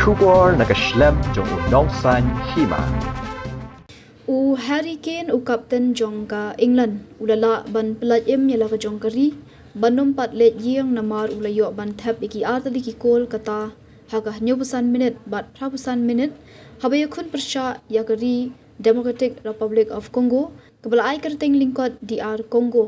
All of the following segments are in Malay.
Shubor nakaslem jong unongsan Hima. Harry Kane Captain Jongka England ulala ban pelajim yala ka jongkari banom patlet Ïing namar ulayo ban thap iki artali ki kol kata haga 9% minute bat 5% minute habaya khun persha yakari Democratic Republic of Congo kabala ai kerteng lingkot DR Congo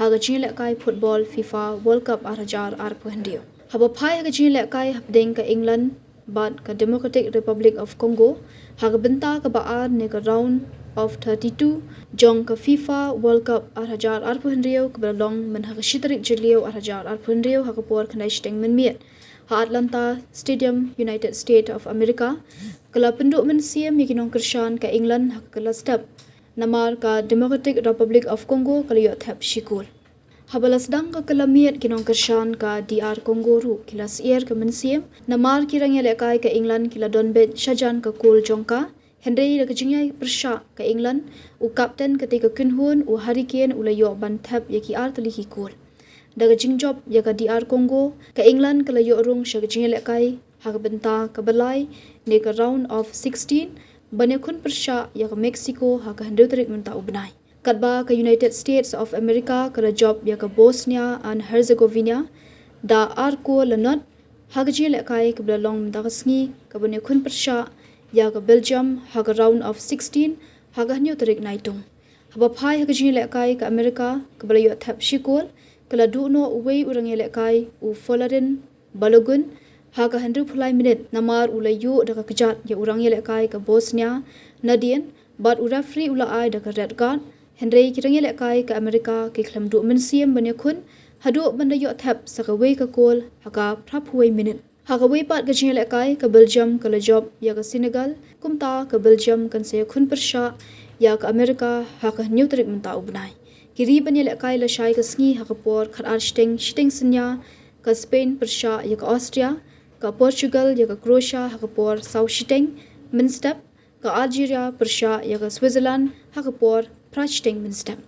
haga chile kai football FIFA World Cup arhajar arpuhendio haba Phai haga chile kai habdeng ka England bat ka Democratic Republic of Congo haga benta ka baar ne ka round of 32 jong ka FIFA World Cup arhajar arpuhendio kabala long men haga shitarik jelio arhajar arpuhendio haga por khanai steng men miet ha Atlanta Stadium United States of America kala penduk men siam yakinong kershan ka England hak kala step namar ka Democratic Republic of Congo kala yo thap shikul habalas dang ka kalamiat kinong kershan ka DR Congo ru kila sier ka men siam namar kirang yale kai ka England kila donbet shajan ka kul jongka Henry da kajingay persya ka England u captain ketika kunhun u Harry Kane ulayo ban thap yaki artali hikul daga jingjob yaka DR Congo ka England kala yo rung sya kajingay lekai haga benta ka balai ne ka round of 16 bane kun persya yaka Mexico haga hendutrik menta ubnai katba ka United States of America kala job yaka Bosnia and Herzegovina da arko lanot haga jingay lekai ka belalong menta kasngi ka bane kun persya yaga Belgium haga round of 16 haga hanyo tarik naitung haba Phai haga jini lekai ka Amerika kabala yo thap shikol kala duno uwei urang lekai u Folarin Balogun haga 100 minute namar ulayu daga kejat ya urang lekai ka Bosnia Nadien bat u referee ula ai daga red card Henry kirang lekai ka Amerika ki khlam du men siam banya kun hadu banda yo thap saka wei ka kol haga prap huwei minute haga wei pat ka jingale kai ka Belgium ka job ya ka Senegal kumta ka Belgium kan se khun persha ya ka America haga new tarik menta ubnai kiri banyale kai la shai ka sngi haga por khat arsteng shiteng sinya ka Spain persha ya ka Austria ka Portugal ya ka Croatia haga por sau shiteng minstep ka Algeria persha ya ka Switzerland haga por prachiteng minstep